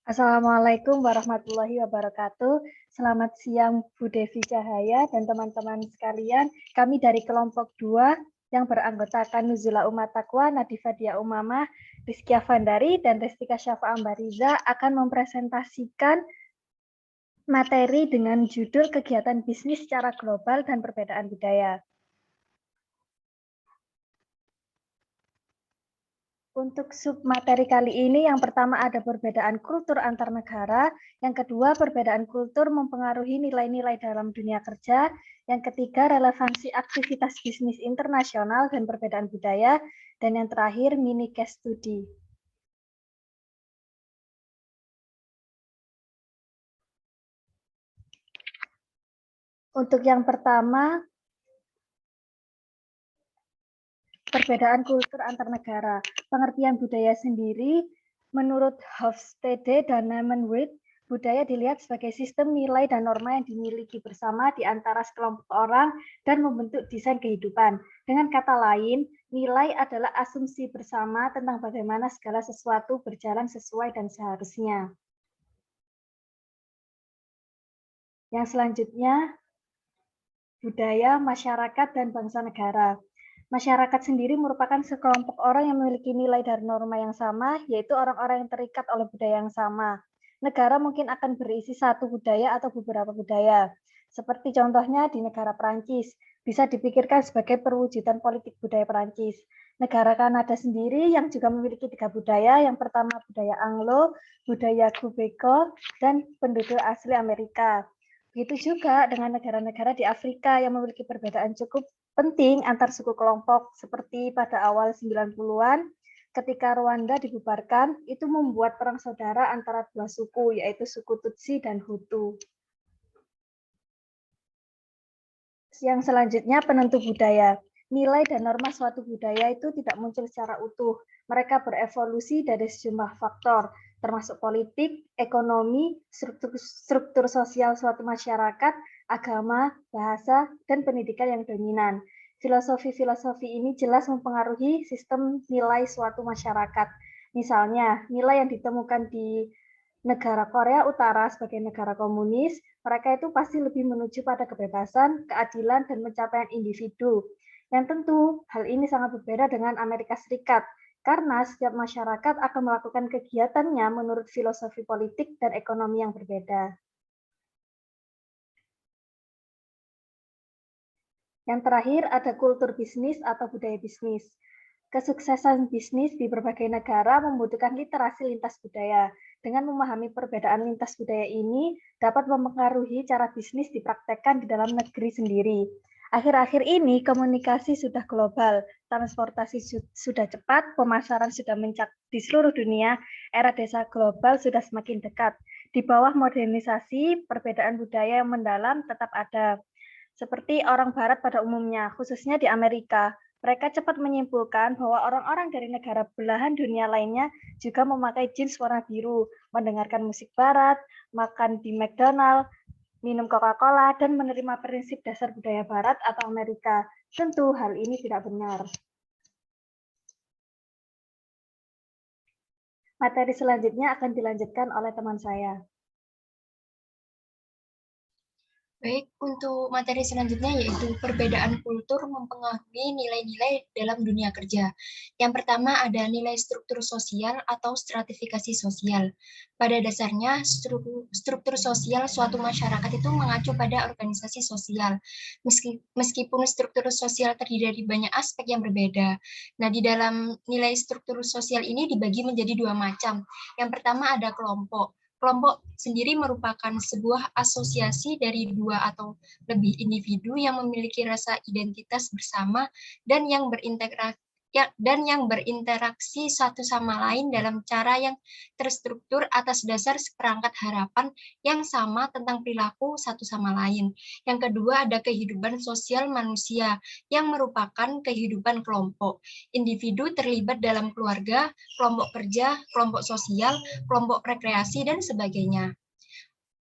Assalamualaikum warahmatullahi wabarakatuh. Selamat siang Bu Devi Cahaya dan teman-teman sekalian. Kami dari kelompok 2 yang beranggotakan Nuzula Umat Taqwa, Nadifa Dia Umamah, Rizkia Vandari, dan Restika Syafa Ambariza akan mempresentasikan materi dengan judul Kegiatan Bisnis Secara Global dan Perbedaan Budaya. Untuk submateri kali ini, yang pertama ada perbedaan kultur antar negara, yang kedua perbedaan kultur mempengaruhi nilai-nilai dalam dunia kerja, yang ketiga relevansi aktivitas bisnis internasional dan perbedaan budaya, dan yang terakhir mini case study. Untuk yang pertama, perbedaan kultur antar negara. Pengertian budaya sendiri, menurut Hofstede dan Namenwith, budaya dilihat sebagai sistem nilai dan norma yang dimiliki bersama di antara sekelompok orang dan membentuk desain kehidupan. Dengan kata lain, nilai adalah asumsi bersama tentang bagaimana segala sesuatu berjalan sesuai dan seharusnya. Yang selanjutnya, budaya, masyarakat, dan bangsa negara. Masyarakat sendiri merupakan sekelompok orang yang memiliki nilai dan norma yang sama, yaitu orang-orang yang terikat oleh budaya yang sama. Negara mungkin akan berisi satu budaya atau beberapa budaya. Seperti contohnya di negara Perancis, bisa dipikirkan sebagai perwujudan politik budaya Perancis. Negara Kanada sendiri yang juga memiliki 3 budaya, yang pertama budaya Anglo, budaya Quebeco, dan penduduk asli Amerika. Begitu juga dengan negara-negara di Afrika yang memiliki perbedaan cukup penting antar suku kelompok, seperti pada awal 90-an ketika Rwanda dibubarkan, itu membuat perang saudara antara dua suku, yaitu suku Tutsi dan Hutu. Yang selanjutnya penentu budaya. Nilai dan norma suatu budaya itu tidak muncul secara utuh. Mereka berevolusi dari sejumlah faktor, termasuk politik, ekonomi, struktur sosial suatu masyarakat, agama, bahasa, dan pendidikan yang dominan. Filosofi-filosofi ini jelas mempengaruhi sistem nilai suatu masyarakat. Misalnya, nilai yang ditemukan di negara Korea Utara sebagai negara komunis, mereka itu pasti lebih menuju pada kebebasan, keadilan, dan pencapaian individu. Yang tentu, hal ini sangat berbeda dengan Amerika Serikat, karena setiap masyarakat akan melakukan kegiatannya menurut filosofi politik dan ekonomi yang berbeda. Yang terakhir, ada kultur bisnis atau budaya bisnis. Kesuksesan bisnis di berbagai negara membutuhkan literasi lintas budaya. Dengan memahami perbedaan lintas budaya ini, dapat mempengaruhi cara bisnis dipraktekkan di dalam negeri sendiri. Akhir-akhir ini, komunikasi sudah global, transportasi sudah cepat, pemasaran sudah mencakup di seluruh dunia, era desa global sudah semakin dekat. Di bawah modernisasi, perbedaan budaya yang mendalam tetap ada. Seperti orang Barat pada umumnya, khususnya di Amerika, mereka cepat menyimpulkan bahwa orang-orang dari negara belahan dunia lainnya juga memakai jeans warna biru, mendengarkan musik Barat, makan di McDonald, minum Coca-Cola, dan menerima prinsip dasar budaya Barat atau Amerika. Tentu hal ini tidak benar. Materi selanjutnya akan dilanjutkan oleh teman saya. Baik, untuk materi selanjutnya yaitu perbedaan kultur mempengaruhi nilai-nilai dalam dunia kerja. Yang pertama ada nilai struktur sosial atau stratifikasi sosial. Pada dasarnya, struktur sosial suatu masyarakat itu mengacu pada organisasi sosial. Meskipun struktur sosial terdiri dari banyak aspek yang berbeda. Nah, di dalam nilai struktur sosial ini dibagi menjadi dua macam. Yang pertama ada kelompok. Kelompok sendiri merupakan sebuah asosiasi dari dua atau lebih individu yang memiliki rasa identitas bersama dan yang berinteraksi satu sama lain dalam cara yang terstruktur atas dasar seperangkat harapan yang sama tentang perilaku satu sama lain. Yang kedua ada kehidupan sosial manusia yang merupakan kehidupan kelompok. Individu terlibat dalam keluarga, kelompok kerja, kelompok sosial, kelompok rekreasi, dan sebagainya.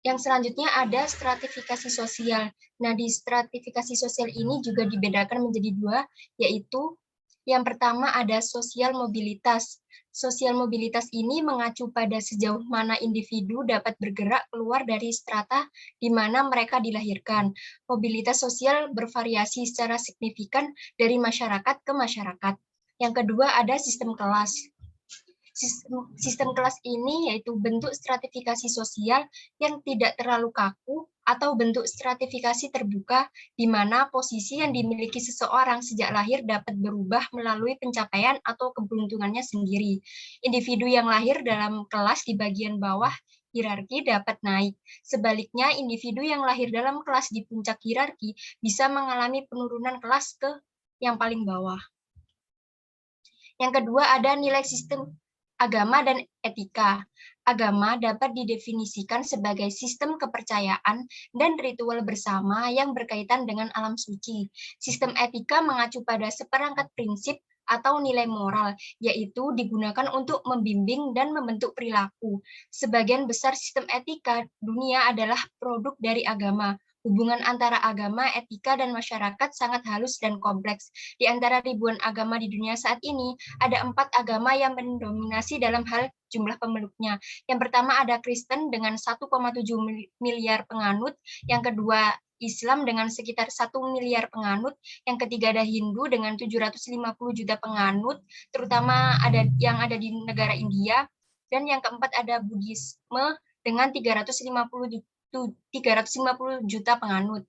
Yang selanjutnya ada stratifikasi sosial. Nah, di stratifikasi sosial ini juga dibedakan menjadi dua, yaitu Yang pertama ada sosial mobilitas. Sosial mobilitas ini mengacu pada sejauh mana individu dapat bergerak keluar dari strata di mana mereka dilahirkan. Mobilitas sosial bervariasi secara signifikan dari masyarakat ke masyarakat. Yang kedua ada sistem kelas. Sistem kelas ini yaitu bentuk stratifikasi sosial yang tidak terlalu kaku atau bentuk stratifikasi terbuka di mana posisi yang dimiliki seseorang sejak lahir dapat berubah melalui pencapaian atau keberuntungannya sendiri. Individu yang lahir dalam kelas di bagian bawah hierarki dapat naik. Sebaliknya, individu yang lahir dalam kelas di puncak hierarki bisa mengalami penurunan kelas ke yang paling bawah. Yang kedua ada nilai sistem agama dan etika. Agama dapat didefinisikan sebagai sistem kepercayaan dan ritual bersama yang berkaitan dengan alam suci. Sistem etika mengacu pada seperangkat prinsip atau nilai moral, yaitu digunakan untuk membimbing dan membentuk perilaku. Sebagian besar sistem etika dunia adalah produk dari agama. Hubungan antara agama, etika, dan masyarakat sangat halus dan kompleks. Di antara ribuan agama di dunia saat ini, ada 4 agama yang mendominasi dalam hal jumlah pemeluknya. Yang pertama ada Kristen dengan 1,7 miliar penganut, yang kedua Islam dengan sekitar 1 miliar penganut, yang ketiga ada Hindu dengan 750 juta penganut, terutama yang ada di negara India, dan yang keempat ada Buddhisme dengan 350 juta penganut.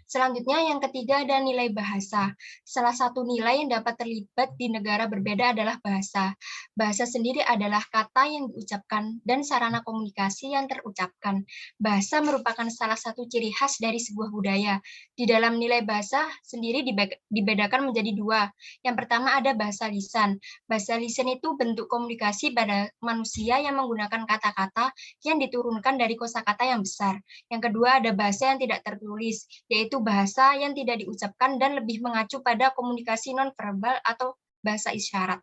Selanjutnya yang ketiga ada nilai bahasa. Salah satu nilai yang dapat terlibat di negara berbeda adalah bahasa. Bahasa sendiri adalah kata yang diucapkan dan sarana komunikasi yang terucapkan. Bahasa merupakan salah satu ciri khas dari sebuah budaya. Di dalam nilai bahasa sendiri dibedakan menjadi 2. Yang pertama ada bahasa lisan. Bahasa lisan itu bentuk komunikasi pada manusia yang menggunakan kata-kata yang diturunkan dari kosakata yang besar. Yang kedua ada bahasa yang tidak tertulis, yaitu bahasa yang tidak diucapkan dan lebih mengacu pada komunikasi nonverbal atau bahasa isyarat.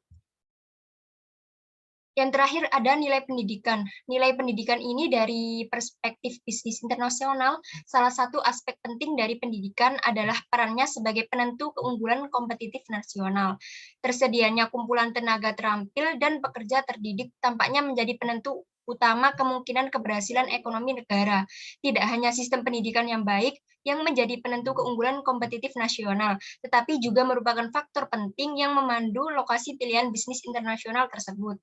Yang terakhir ada nilai pendidikan. Nilai pendidikan ini dari perspektif bisnis internasional, salah satu aspek penting dari pendidikan adalah perannya sebagai penentu keunggulan kompetitif nasional. Tersedianya kumpulan tenaga terampil dan pekerja terdidik tampaknya menjadi penentu utama kemungkinan keberhasilan ekonomi negara. Tidak hanya sistem pendidikan yang baik yang menjadi penentu keunggulan kompetitif nasional, tetapi juga merupakan faktor penting yang memandu lokasi pilihan bisnis internasional tersebut.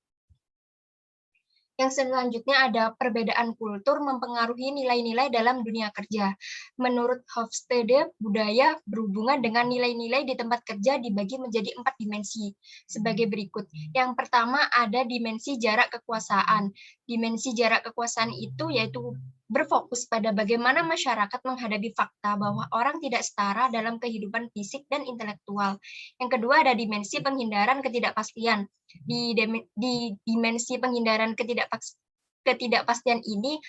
Yang selanjutnya ada perbedaan kultur mempengaruhi nilai-nilai dalam dunia kerja. Menurut Hofstede, budaya berhubungan dengan nilai-nilai di tempat kerja dibagi menjadi 4 dimensi sebagai berikut. Yang pertama ada dimensi jarak kekuasaan. Dimensi jarak kekuasaan itu yaitu berfokus pada bagaimana masyarakat menghadapi fakta bahwa orang tidak setara dalam kehidupan fisik dan intelektual. Yang kedua ada dimensi penghindaran ketidakpastian. Di dimensi penghindaran ketidakpastian ini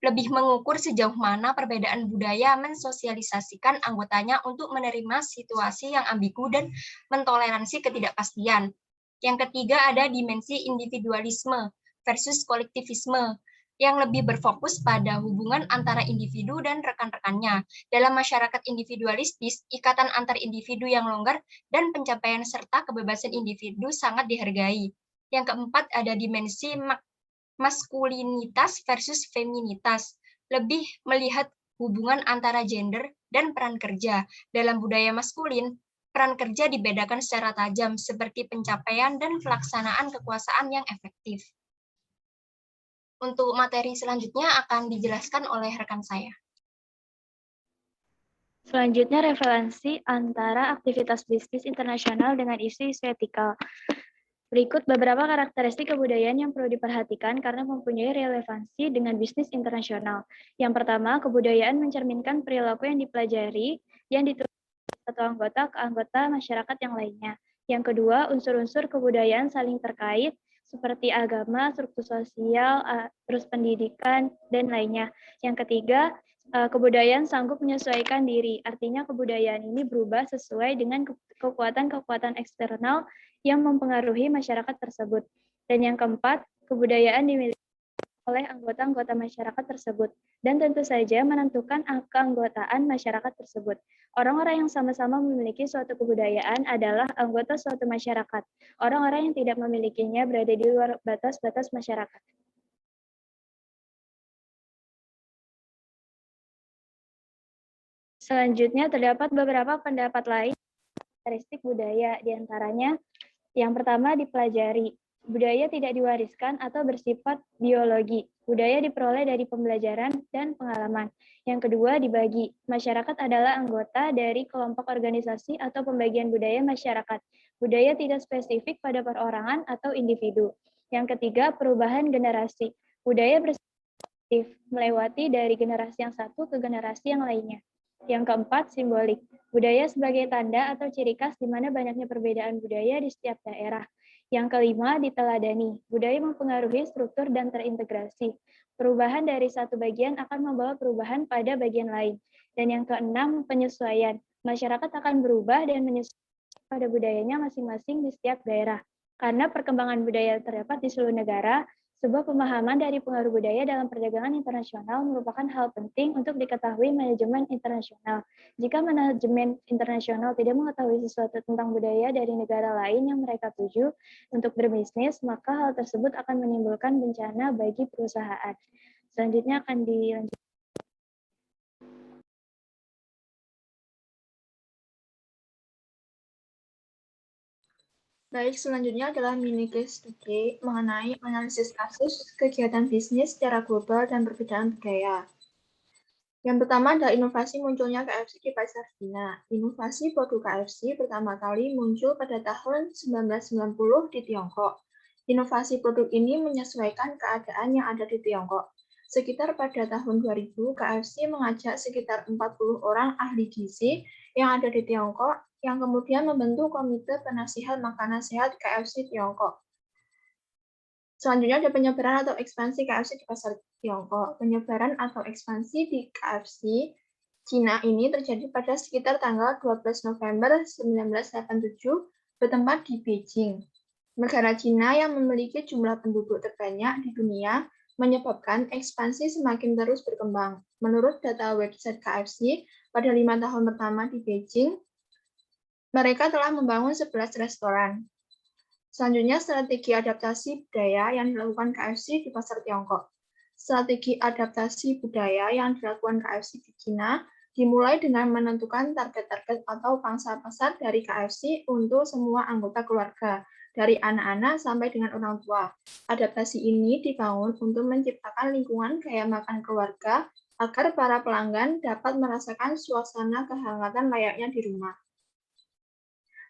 lebih mengukur sejauh mana perbedaan budaya mensosialisasikan anggotanya untuk menerima situasi yang ambigu dan mentoleransi ketidakpastian. Yang ketiga ada dimensi individualisme versus kolektivisme yang lebih berfokus pada hubungan antara individu dan rekan-rekannya. Dalam masyarakat individualistis, ikatan antar individu yang longgar dan pencapaian serta kebebasan individu sangat dihargai. Yang keempat ada dimensi maskulinitas versus feminitas, lebih melihat hubungan antara gender dan peran kerja. Dalam budaya maskulin, peran kerja dibedakan secara tajam seperti pencapaian dan pelaksanaan kekuasaan yang efektif. Untuk materi selanjutnya akan dijelaskan oleh rekan saya. Selanjutnya referensi antara aktivitas bisnis internasional dengan isu-isu etikal. Berikut beberapa karakteristik kebudayaan yang perlu diperhatikan karena mempunyai relevansi dengan bisnis internasional. Yang pertama, kebudayaan mencerminkan perilaku yang dipelajari yang diturunkan satu anggota ke anggota masyarakat yang lainnya. Yang kedua, unsur-unsur kebudayaan saling terkait seperti agama, struktur sosial, terus pendidikan, dan lainnya. Yang ketiga, kebudayaan sanggup menyesuaikan diri. Artinya kebudayaan ini berubah sesuai dengan kekuatan-kekuatan eksternal yang mempengaruhi masyarakat tersebut. Dan yang keempat, kebudayaan dimiliki oleh anggota-anggota masyarakat tersebut, dan tentu saja menentukan keanggotaan masyarakat tersebut. Orang-orang yang sama-sama memiliki suatu kebudayaan adalah anggota suatu masyarakat. Orang-orang yang tidak memilikinya berada di luar batas-batas masyarakat. Selanjutnya, terdapat beberapa pendapat lain karakteristik budaya, diantaranya yang pertama dipelajari. Budaya tidak diwariskan atau bersifat biologi. Budaya diperoleh dari pembelajaran dan pengalaman. Yang kedua dibagi. Masyarakat adalah anggota dari kelompok organisasi atau pembagian budaya masyarakat. Budaya tidak spesifik pada perorangan atau individu. Yang ketiga perubahan generasi. Budaya bersifat melewati dari generasi yang satu ke generasi yang lainnya. Yang keempat, simbolik. Budaya sebagai tanda atau ciri khas di mana banyaknya perbedaan budaya di setiap daerah. Yang kelima, diteladani. Budaya mempengaruhi struktur dan terintegrasi. Perubahan dari satu bagian akan membawa perubahan pada bagian lain. Dan yang keenam, penyesuaian. Masyarakat akan berubah dan menyesuaikan pada budayanya masing-masing di setiap daerah. Karena perkembangan budaya terdapat di seluruh negara, sebuah pemahaman dari pengaruh budaya dalam perdagangan internasional merupakan hal penting untuk diketahui manajemen internasional. Jika manajemen internasional tidak mengetahui sesuatu tentang budaya dari negara lain yang mereka tuju untuk berbisnis, maka hal tersebut akan menimbulkan bencana bagi perusahaan. Selanjutnya akan dilanjutkan. Baik, selanjutnya adalah mini case study mengenai analisis kasus kegiatan bisnis secara global dan perbedaan budaya. Yang pertama adalah inovasi munculnya KFC di pasar Cina. Inovasi produk KFC pertama kali muncul pada tahun 1990 di Tiongkok. Inovasi produk ini menyesuaikan keadaan yang ada di Tiongkok. Sekitar pada tahun 2000, KFC mengajak sekitar 40 orang ahli gizi yang ada di Tiongkok yang kemudian membentuk Komite Penasihat Makanan Sehat KFC Tiongkok. Selanjutnya ada penyebaran atau ekspansi KFC di pasar Tiongkok. Penyebaran atau ekspansi di KFC Cina ini terjadi pada sekitar tanggal 12 November 1987 bertempat di Beijing. Negara Cina yang memiliki jumlah penduduk terbanyak di dunia menyebabkan ekspansi semakin terus berkembang. Menurut data website KFC, pada 5 tahun pertama di Beijing, mereka telah membangun 11 restoran. Selanjutnya, strategi adaptasi budaya yang dilakukan KFC di pasar Tiongkok. Strategi adaptasi budaya yang dilakukan KFC di Cina dimulai dengan menentukan target-target atau pangsa pasar dari KFC untuk semua anggota keluarga, dari anak-anak sampai dengan orang tua. Adaptasi ini dibangun untuk menciptakan lingkungan gaya makan keluarga agar para pelanggan dapat merasakan suasana kehangatan layaknya di rumah.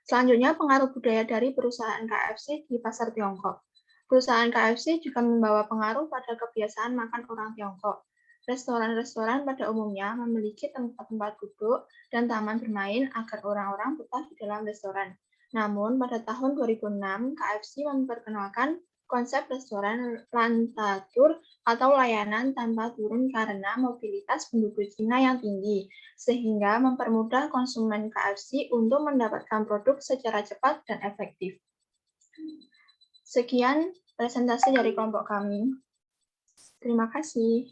Selanjutnya, pengaruh budaya dari perusahaan KFC di pasar Tiongkok. Perusahaan KFC juga membawa pengaruh pada kebiasaan makan orang Tiongkok. Restoran-restoran pada umumnya memiliki tempat-tempat duduk dan taman bermain agar orang-orang betah di dalam restoran. Namun, pada tahun 2006, KFC memperkenalkan konsep restoran lantatur atau layanan tanpa turun karena mobilitas penduduk Cina yang tinggi, sehingga mempermudah konsumen KFC untuk mendapatkan produk secara cepat dan efektif. Sekian presentasi dari kelompok kami. Terima kasih.